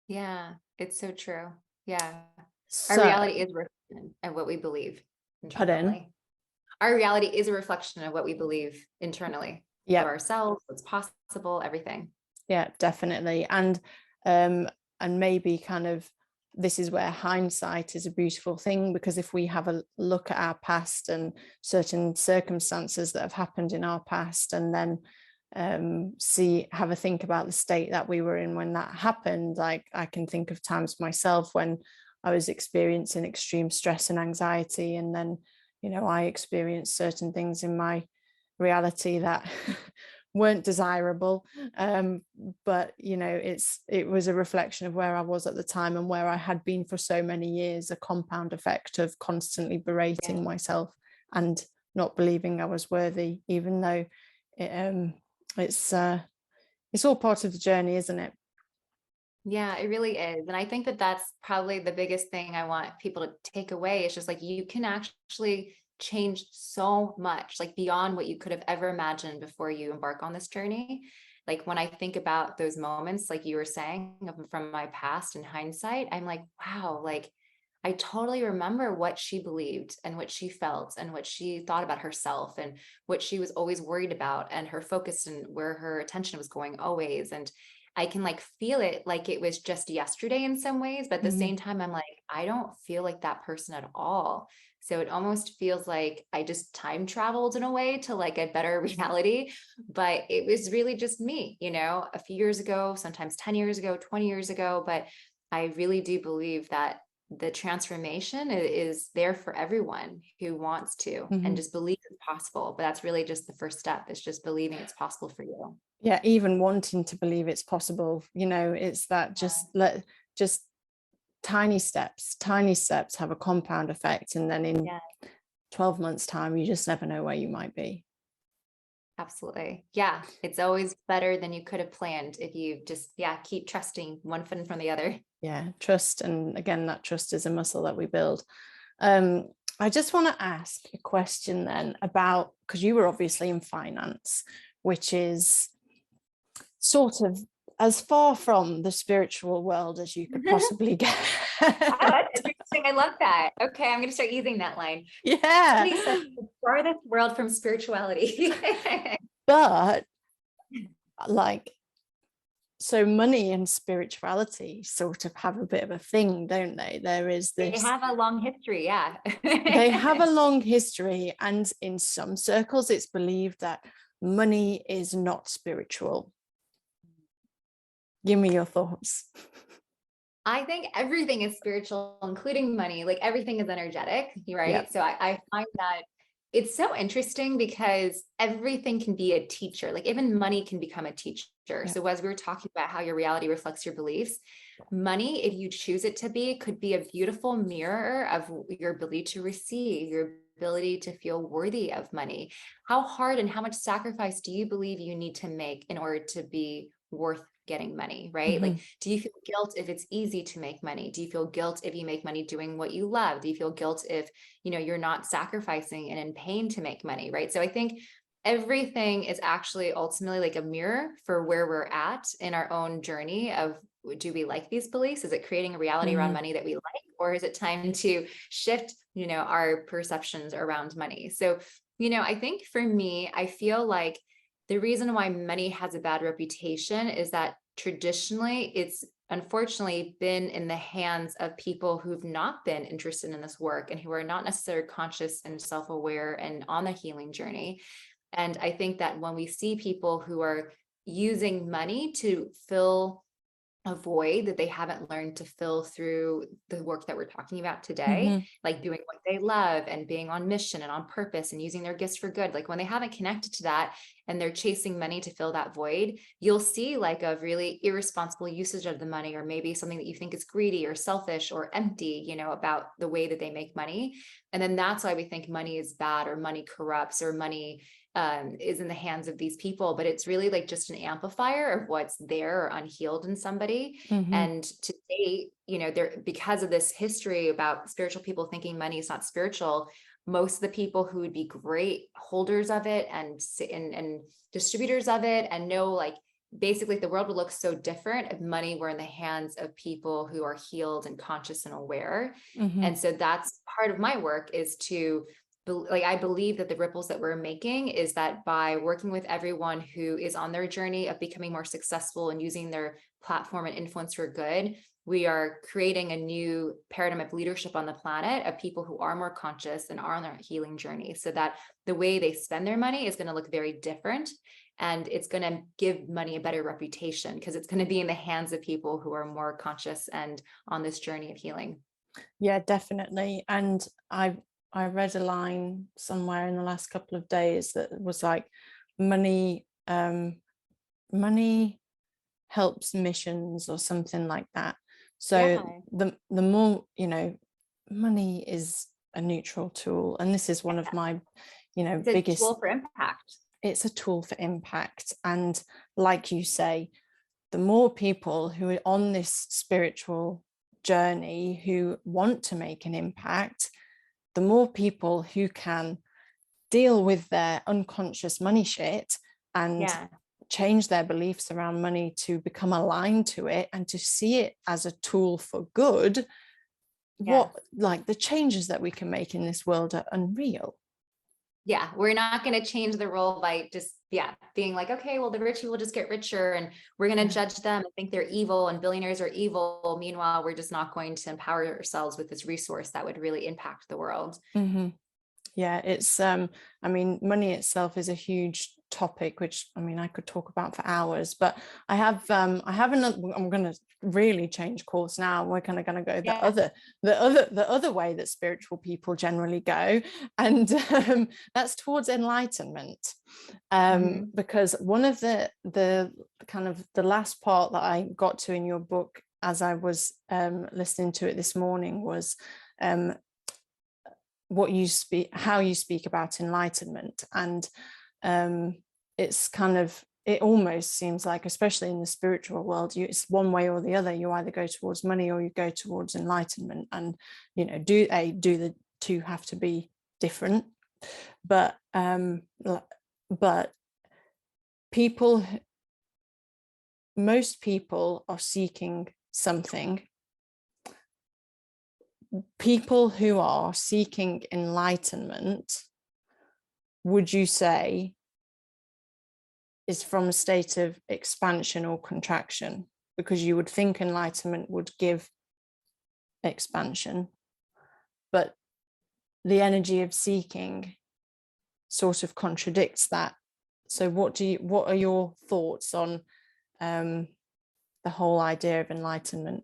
Yeah, it's so true. Yeah. Our So, reality is a reflection of what we believe pardon? internally. Our reality is a reflection of what we believe internally of Yeah, ourselves, what's possible, everything. yeah, definitely. And maybe kind of, this is where hindsight is a beautiful thing, because if we have a look at our past and certain circumstances that have happened in our past, and then have a think about the state that we were in when that happened. Like, I can think of times myself when I was experiencing extreme stress and anxiety, and then I experienced certain things in my reality that weren't desirable, but it was a reflection of where I was at the time and where I had been for so many years, a compound effect of constantly berating myself and not believing I was worthy, even though it's all part of the journey, isn't it? Yeah, it really is. And I think that that's probably the biggest thing I want people to take away. It's just like, you can actually change so much, like beyond what you could have ever imagined before you embark on this journey. Like when I think about those moments, like you were saying, from my past in hindsight, I'm like, wow, like I totally remember what she believed and what she felt and what she thought about herself and what she was always worried about, and her focus and where her attention was going always. And I can like feel it like it was just yesterday in some ways, but at the same time, I'm like, I don't feel like that person at all. So it almost feels like I just time traveled in a way to like a better reality, but it was really just me, a few years ago, sometimes 10 years ago, 20 years ago. But I really do believe that the transformation is there for everyone who wants to, and just believe it's possible. But that's really just the first step, is just believing it's possible for you. Yeah, even wanting to believe it's possible, it's that just tiny steps have a compound effect, and then in 12 months time, you just never know where you might be. Absolutely. Yeah, it's always better than you could have planned if you just keep trusting one foot in front of the other. Yeah, trust. And again, that trust is a muscle that we build. I just want to ask a question then about, because you were obviously in finance, which is sort of as far from the spiritual world as you could possibly get. Oh, that's interesting. I love that. Okay, I'm going to start using that line. Yeah. Cindy said, the farthest world from spirituality. But like, so money and spirituality sort of have a bit of a thing, don't they? There is this. They have a long history, yeah. They have a long history, and in some circles, it's believed that money is not spiritual. Give me your thoughts. I think everything is spiritual, including money. Like everything is energetic, right? Yeah. So I find that it's so interesting because everything can be a teacher. Like even money can become a teacher. Yeah. So as we were talking about how your reality reflects your beliefs, money, if you choose it to be, could be a beautiful mirror of your ability to receive, your ability to feel worthy of money. How hard and how much sacrifice do you believe you need to make in order to be worth getting money, right? Like, do you feel guilt if it's easy to make money? Do you feel guilt if you make money doing what you love? Do you feel guilt if, you're not sacrificing and in pain to make money, right? So I think everything is actually ultimately like a mirror for where we're at in our own journey of, do we like these beliefs? Is it creating a reality around money that we like? Or is it time to shift, our perceptions around money? So, I think for me, I feel like the reason why money has a bad reputation is that traditionally it's unfortunately been in the hands of people who've not been interested in this work and who are not necessarily conscious and self-aware and on the healing journey. And I think that when we see people who are using money to fill a void that they haven't learned to fill through the work that we're talking about today, like doing what they love and being on mission and on purpose and using their gifts for good. Like when they haven't connected to that and they're chasing money to fill that void, you'll see like a really irresponsible usage of the money, or maybe something that you think is greedy or selfish or empty, you know, about the way that they make money. And then that's why we think money is bad, or money corrupts, or money is in the hands of these people, but it's really like just an amplifier of what's there or unhealed in somebody. And to date, you know, there, because of this history about spiritual people thinking money is not spiritual, most of the people who would be great holders of it and distributors of it, and know, like, basically the world would look so different if money were in the hands of people who are healed and conscious and aware. And so that's part of my work, is to, like, I believe that the ripples that we're making is that by working with everyone who is on their journey of becoming more successful and using their platform and influence for good, we are creating a new paradigm of leadership on the planet, of people who are more conscious and are on their healing journey, so that the way they spend their money is going to look very different. And it's going to give money a better reputation, because it's going to be in the hands of people who are more conscious and on this journey of healing. Yeah, definitely. And I read a line somewhere in the last couple of days that was like, money helps missions, or something like that. So the more, you know, money is a neutral tool, and this is one of my, you know, it's biggest tool for impact. It's a tool for impact. And like you say, the more people who are on this spiritual journey who want to make an impact, the more people who can deal with their unconscious money shit and change their beliefs around money to become aligned to it and to see it as a tool for good, what, like, the changes that we can make in this world are unreal. Yeah, we're not going to change the role by just, being like, okay, well, the rich people just get richer and we're going to judge them and think they're evil and billionaires are evil. Meanwhile, we're just not going to empower ourselves with this resource that would really impact the world. Yeah, it's I mean, money itself is a huge topic, which, I mean, I could talk about for hours, but I have another. I'm going to really change course now. We're kind of going to go the other way that spiritual people generally go, and that's towards enlightenment. Because one of the kind of the last part that I got to in your book, as I was listening to it this morning, was how you speak about enlightenment. And it's kind of, it almost seems like, especially in the spiritual world, it's one way or the other. You either go towards money or you go towards enlightenment. And, you know, do the two have to be different? But most people are seeking something. People who are seeking enlightenment, would you say, is from a state of expansion or contraction? Because you would think enlightenment would give expansion, but the energy of seeking sort of contradicts that. So what are your thoughts on the whole idea of enlightenment?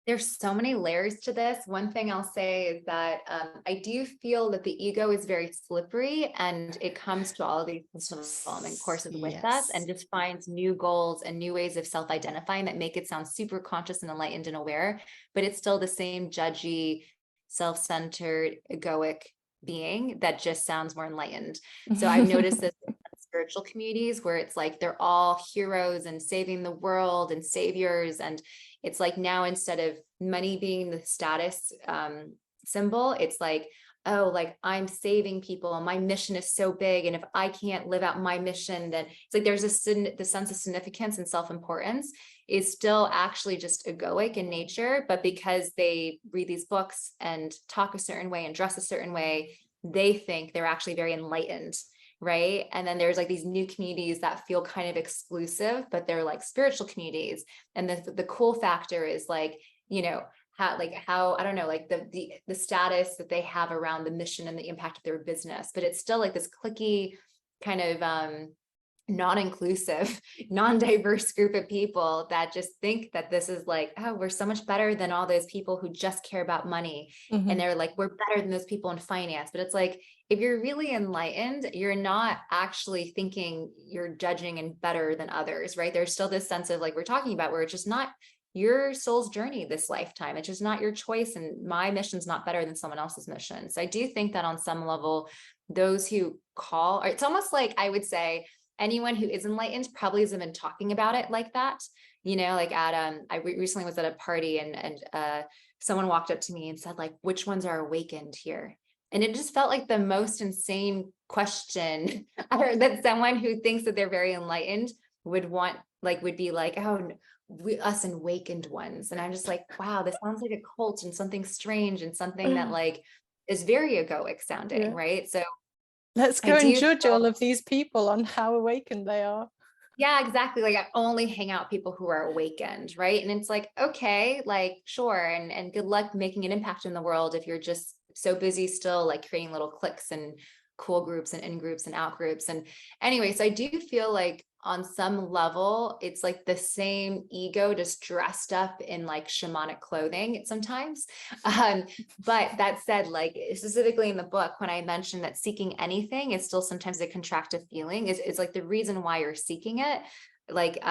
There's so many layers to this. One thing I'll say is that I do feel that the ego is very slippery, and it comes to all of these personal development courses with us and just finds new goals and new ways of self-identifying that make it sound super conscious and enlightened and aware, but it's still the same judgy, self-centered, egoic being that just sounds more enlightened. So I've noticed this in spiritual communities where it's like they're all heroes and saving the world and saviors, and it's like now, instead of money being the status symbol, it's like, oh, like, I'm saving people and my mission is so big, and if I can't live out my mission, then it's like there's the sense of significance and self-importance is still actually just egoic in nature, but because they read these books and talk a certain way and dress a certain way, they think they're actually very enlightened. Right. And then there's like these new communities that feel kind of exclusive, but they're like spiritual communities. And the cool factor is like, you know, how I don't know, like the status that they have around the mission and the impact of their business, but it's still like this cliquey, kind of non-inclusive, non-diverse group of people that just think that this is like, oh, we're so much better than all those people who just care about money. And they're like, we're better than those people in finance. But it's like, if you're really enlightened, you're not actually thinking you're judging and better than others, right? There's still this sense of like we're talking about, where it's just not your soul's journey this lifetime. It's just not your choice. And my mission's not better than someone else's mission. So I do think that on some level, those who call, or it's almost like, I would say, anyone who is enlightened probably hasn't been talking about it like that. You know, like at, I recently was at a party and someone walked up to me and said like, which ones are awakened here? And it just felt like the most insane question that someone who thinks that they're very enlightened would want, like, would be like, oh, us awakened ones. And I'm just like, wow, this sounds like a cult and something strange and something that like is very egoic sounding, right? So let's go and judge all of these people on how awakened they are. Yeah, exactly. Like I only hang out with people who are awakened, right? And it's like, okay, like sure, and good luck making an impact in the world if you're just so busy still like creating little cliques and cool groups and in groups and out groups. And anyway, so I do feel like on some level, it's like the same ego just dressed up in like shamanic clothing sometimes. But that said, like specifically in the book, when I mentioned that seeking anything is still sometimes a contractive feeling, is like the reason why you're seeking it. Like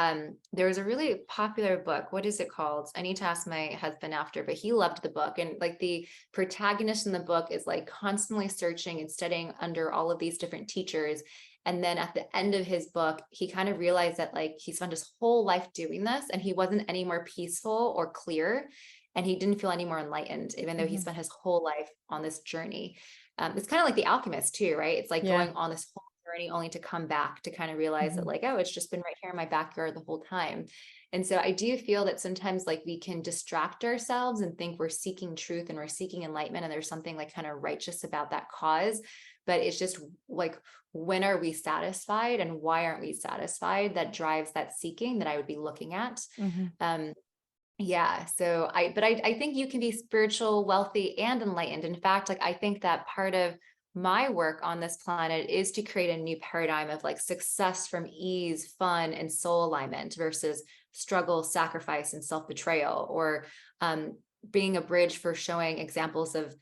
there was a really popular book. What is it called? I need to ask my husband after, but he loved the book. And like the protagonist in the book is like constantly searching and studying under all of these different teachers. And then at the end of his book, he kind of realized that like he spent his whole life doing this and he wasn't any more peaceful or clear. And he didn't feel any more enlightened, even though he spent his whole life on this journey. It's kind of like The Alchemist too, right? It's like going on this whole journey only to come back to kind of realize that like, oh, it's just been right here in my backyard the whole time. And so I do feel that sometimes like we can distract ourselves and think we're seeking truth and we're seeking enlightenment. And there's something like kind of righteous about that cause. But it's just like, when are we satisfied and why aren't we satisfied? That drives that seeking that I would be looking at. Yeah. So I think you can be spiritual, wealthy, and enlightened. In fact, like I think that part of my work on this planet is to create a new paradigm of like success from ease, fun, and soul alignment versus struggle, sacrifice, and self-betrayal, or being a bridge for showing examples of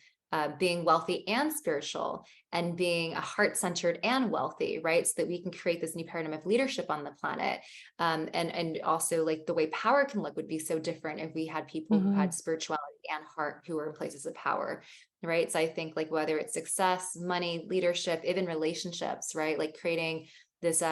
being wealthy and spiritual, and being a heart-centered and wealthy, right? So that we can create this new paradigm of leadership on the planet. And also like the way power can look would be so different if we had people who had spirituality and heart who were in places of power, right? So I think like whether it's success, money, leadership, even relationships, right? Like creating this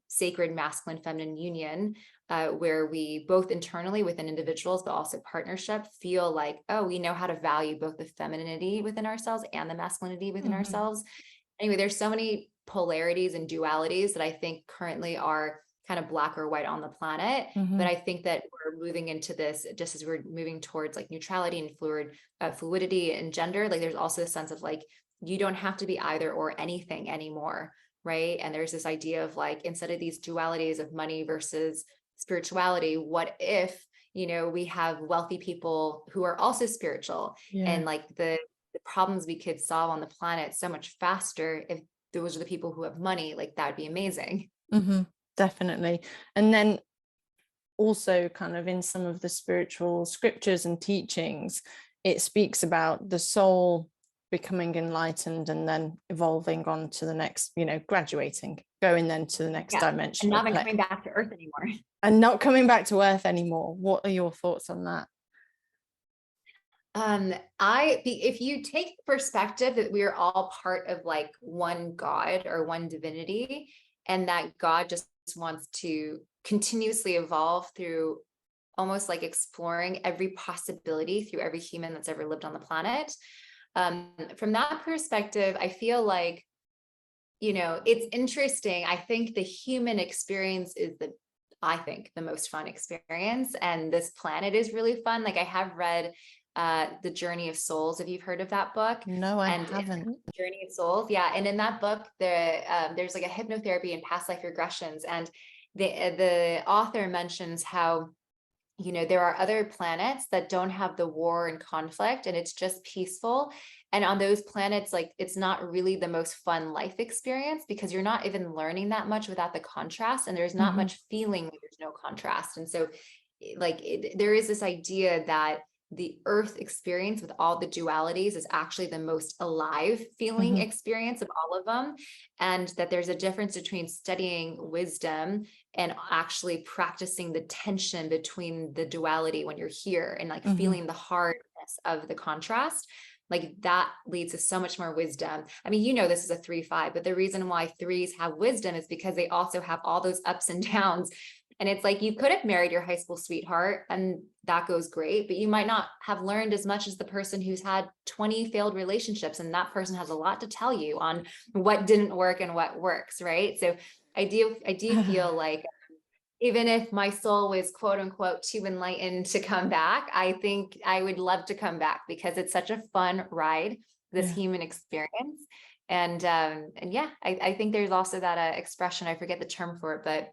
sacred masculine feminine union where we both internally within individuals, but also partnership, feel like, oh, we know how to value both the femininity within ourselves and the masculinity within ourselves. Anyway, there's so many polarities and dualities that I think currently are kind of black or white on the planet. But I think that we're moving into this, just as we're moving towards like neutrality and fluidity and gender, like there's also a sense of like, you don't have to be either or anything anymore, right? And there's this idea of like, instead of these dualities of money versus spirituality, what if, you know, we have wealthy people who are also spiritual, and like the problems we could solve on the planet so much faster if those are the people who have money, like that would be amazing. Definitely. And then also kind of in some of the spiritual scriptures and teachings, it speaks about the soul becoming enlightened and then evolving on to the next, you know, graduating, going then to the next dimension. And not coming back to Earth anymore. And not coming back to Earth anymore. What are your thoughts on that? If you take the perspective that we are all part of like one God or one divinity, and that God just wants to continuously evolve through almost like exploring every possibility through every human that's ever lived on the planet. From that perspective, I feel like, you know, it's interesting. I think the human experience is the most fun experience. And this planet is really fun. Like I have read The Journey of Souls, if you've heard of that book. No, I haven't. Journey of Souls. Yeah. And in that book, there's like a hypnotherapy and past life regressions. And the author mentions how there are other planets that don't have the war and conflict, and it's just peaceful. And on those planets, like, it's not really the most fun life experience, because you're not even learning that much without the contrast, and there's not much feeling when there's no contrast. And so, like, there is this idea that the Earth experience with all the dualities is actually the most alive feeling experience of all of them. And that there's a difference between studying wisdom and actually practicing the tension between the duality when you're here, and like feeling the hardness of the contrast. Like, that leads to so much more wisdom. I mean, this is a 3-5, but the reason why 3s have wisdom is because they also have all those ups and downs. And it's like, you could have married your high school sweetheart and that goes great, but you might not have learned as much as the person who's had 20 failed relationships. And that person has a lot to tell you on what didn't work and what works, right? So I do feel like, even if my soul was quote unquote too enlightened to come back, I think I would love to come back, because it's such a fun ride, this human experience. And yeah, I think there's also that expression, I forget the term for it, but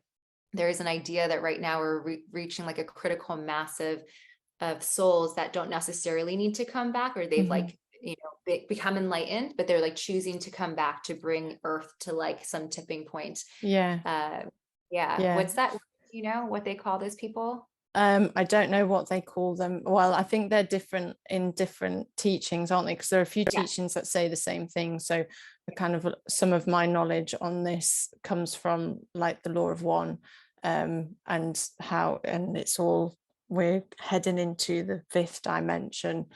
there is an idea that right now we're reaching like a critical mass of souls that don't necessarily need to come back, or they've like, become enlightened, but they're like choosing to come back to bring Earth to like some tipping point. Yeah. What's that? What they call those people? I don't know what they call them. Well, I think they're different in different teachings, aren't they? Because there are a few teachings that say the same thing. So kind of some of my knowledge on this comes from like the law of one, and it's all, we're heading into the 5th dimension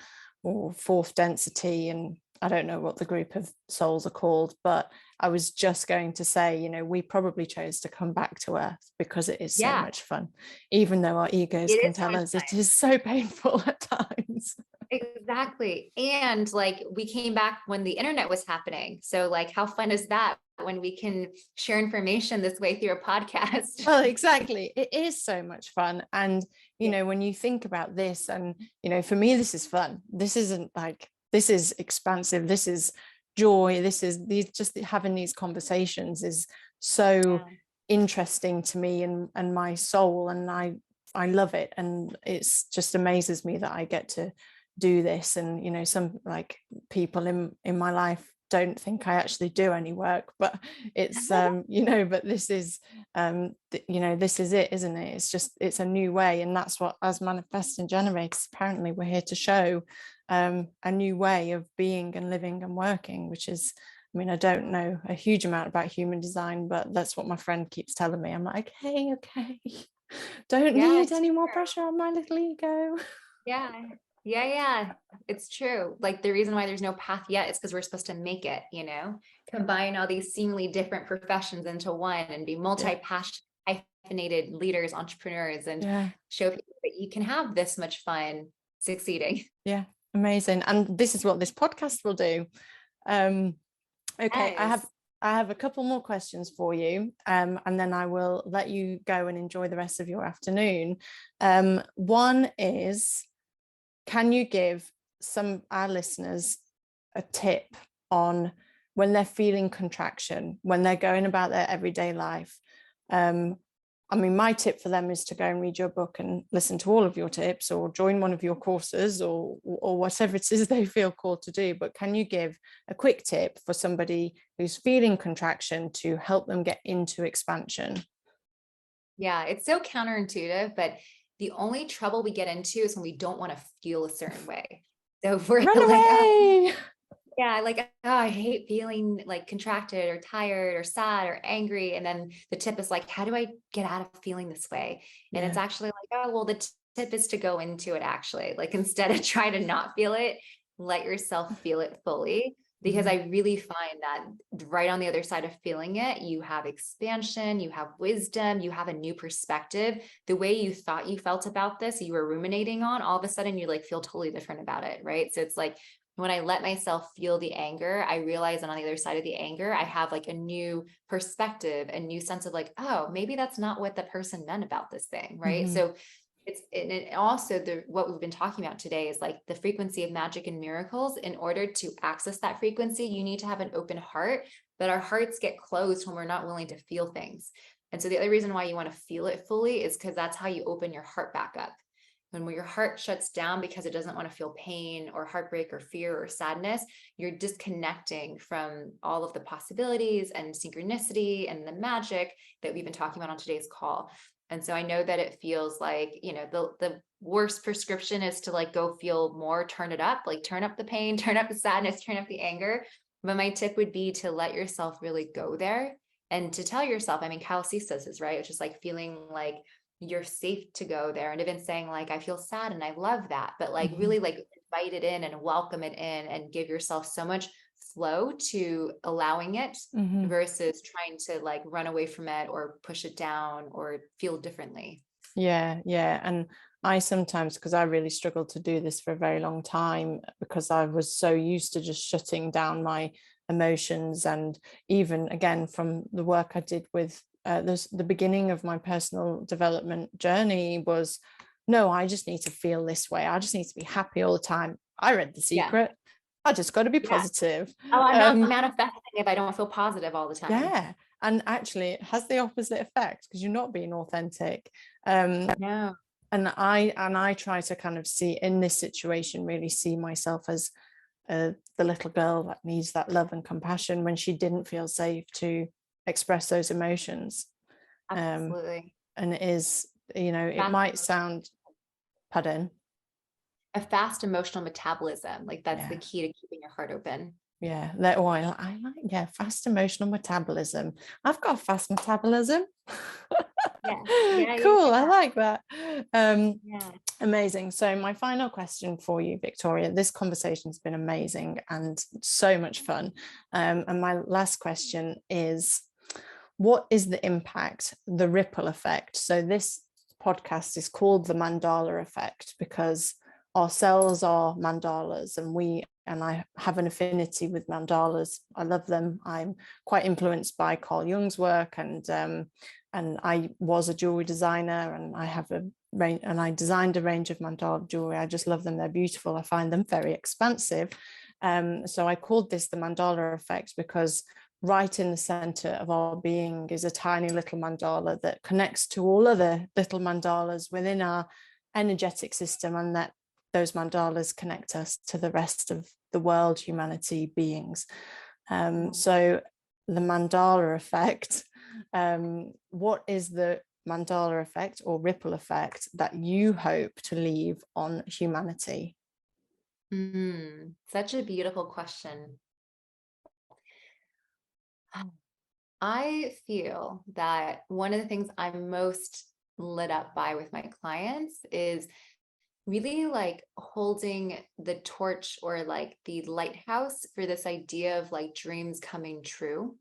or 4th density, and I don't know what the group of souls are called, but I was just going to say, we probably chose to come back to Earth because it is so much fun, even though our egos can tell us it is so painful at times. Exactly. And like, we came back when the internet was happening. So like, how fun is that when we can share information this way through a podcast? Well, exactly. It is so much fun. And, when you think about this, and, for me, this is fun. This isn't like, this is expansive. This is joy. This is just having these conversations is so interesting to me and my soul. And I love it. And it's just amazes me that I get to do this. And, some like people in my life don't think I actually do any work, but it's but this is this is it, isn't it? It's a new way. And that's what, as manifesting generators, apparently we're here to show a new way of being and living and working, which is, I mean, I don't know a huge amount about human design, but that's what my friend keeps telling me. I'm like, hey, okay, don't need any more pressure on my little ego. Yeah, it's true. Like, the reason why there's no path yet is because we're supposed to make it, combine all these seemingly different professions into one and be multi-passionate, hyphenated leaders, entrepreneurs, and show people that you can have this much fun succeeding. Yeah, amazing. And this is what this podcast will do. Okay, I have a couple more questions for you, and then I will let you go and enjoy the rest of your afternoon. One is, can you give our listeners a tip on when they're feeling contraction, when they're going about their everyday life? I mean, my tip for them is to go and read your book and listen to all of your tips, or join one of your courses, or whatever it is they feel called to do. But can you give a quick tip for somebody who's feeling contraction to help them get into expansion? Yeah, it's so counterintuitive, but the only trouble we get into is when we don't want to feel a certain way. So if we're Run away. I hate feeling like contracted or tired or sad or angry. And then the tip is like, how do I get out of feeling this way? And it's actually like, oh, well, the tip is to go into it, actually. Like, instead of try to not feel it, let yourself feel it fully. Because I really find that right on the other side of feeling it, you have expansion, you have wisdom, you have a new perspective. The way you thought you felt about this, you were ruminating on, all of a sudden you like feel totally different about it, right? So it's like, when I let myself feel the anger, I realize that on the other side of the anger, I have like a new perspective, a new sense of like, oh, maybe that's not what the person meant about this thing, right? So it also, what we've been talking about today is like the frequency of magic and miracles. In order to access that frequency, you need to have an open heart, but our hearts get closed when we're not willing to feel things. And so the other reason why you want to feel it fully is because that's how you open your heart back up. when your heart shuts down because it doesn't want to feel pain or heartbreak or fear or sadness, you're disconnecting from all of the possibilities and synchronicity and the magic that we've been talking about on today's call. And so I know that it feels like, the worst prescription is to like go feel more, turn it up, like turn up the pain, turn up the sadness, turn up the anger. But my tip would be to let yourself really go there and to tell yourself, I mean, Kyle Cease says this, right? It's just like feeling like you're safe to go there. And even saying like, I feel sad and I love that, but like really like invite it in and welcome it in and give yourself so much flow to allowing it versus trying to like run away from it or push it down or feel differently. Yeah. And I sometimes, because I really struggled to do this for a very long time, because I was so used to just shutting down my emotions. And even again, from the work I did with the beginning of my personal development journey was, no, I just need to feel this way. I just need to be happy all the time. I read The Secret. I just got to be positive. Oh, I'm not manifesting if I don't feel positive all the time. Yeah. And actually it has the opposite effect because you're not being authentic. No. And I try to kind of see in this situation, really see myself as the little girl that needs that love and compassion when she didn't feel safe to express those emotions. Absolutely. And it is, it might sound, pardon? A fast emotional metabolism. Like that's the key to keeping your heart open. Yeah. I like, fast emotional metabolism. I've got a fast metabolism. Cool. I like that. Amazing. So my final question for you, Victoria, this conversation has been amazing and so much fun. And my last question is, what is the impact, the ripple effect? So this podcast is called the Mandala Effect because our cells are mandalas, and I have an affinity with mandalas. I love them. I'm quite influenced by Carl Jung's work, and I was a jewelry designer, and I have a range, and I designed a range of mandala jewelry. I just love them. They're beautiful. I find them very expensive. So I called this the Mandala Effect because right in the center of our being is a tiny little mandala that connects to all other little mandalas within our energetic system, and that those mandalas connect us to the rest of the world, humanity, beings. So the Mandala Effect, what is the Mandala Effect or ripple effect that you hope to leave on humanity? Such a beautiful question. I feel that one of the things I'm most lit up by with my clients is really like holding the torch or like the lighthouse for this idea of like dreams coming true,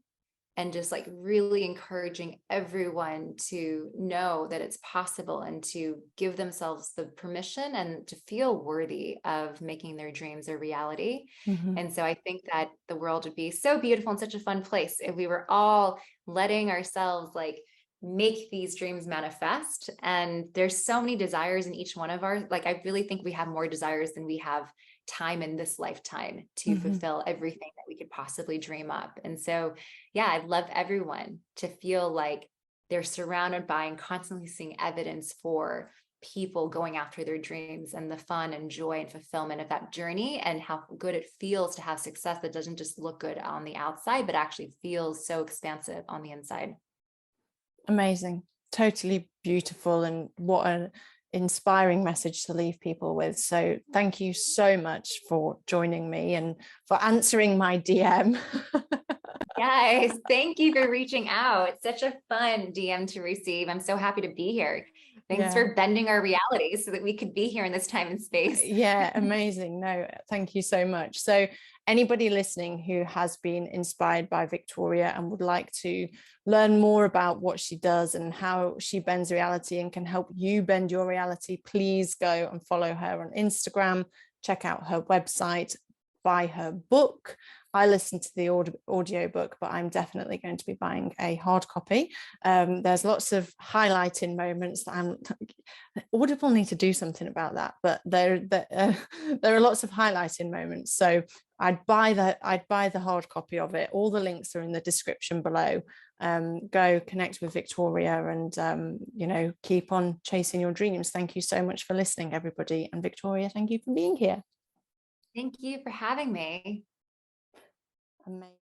and just like really encouraging everyone to know that it's possible and to give themselves the permission and to feel worthy of making their dreams a reality. And so I think that the world would be so beautiful and such a fun place if we were all letting ourselves like make these dreams manifest. And there's so many desires in each one of our, like, I really think we have more desires than we have time in this lifetime to fulfill everything that we could possibly dream up. And so, I'd love everyone to feel like they're surrounded by and constantly seeing evidence for people going after their dreams and the fun and joy and fulfillment of that journey, and how good it feels to have success that doesn't just look good on the outside, but actually feels so expansive on the inside. Amazing. Totally beautiful. And what an inspiring message to leave people with. So thank you so much for joining me and for answering my DM. Yes, thank you for reaching out. It's such a fun DM to receive. I'm so happy to be here. Thanks for bending our reality so that we could be here in this time and space. Amazing. No, thank you so much. So anybody listening who has been inspired by Victoria and would like to learn more about what she does and how she bends reality and can help you bend your reality, please go and follow her on Instagram, check out her website, buy her book. I listened to the audio book, but I'm definitely going to be buying a hard copy. There's lots of highlighting moments that Audible need to do something about that, but there are lots of highlighting moments. So I'd buy the hard copy of it. All the links are in the description below. Go connect with Victoria and keep on chasing your dreams. Thank you so much for listening, everybody. And Victoria, thank you for being here. Thank you for having me. Amazing.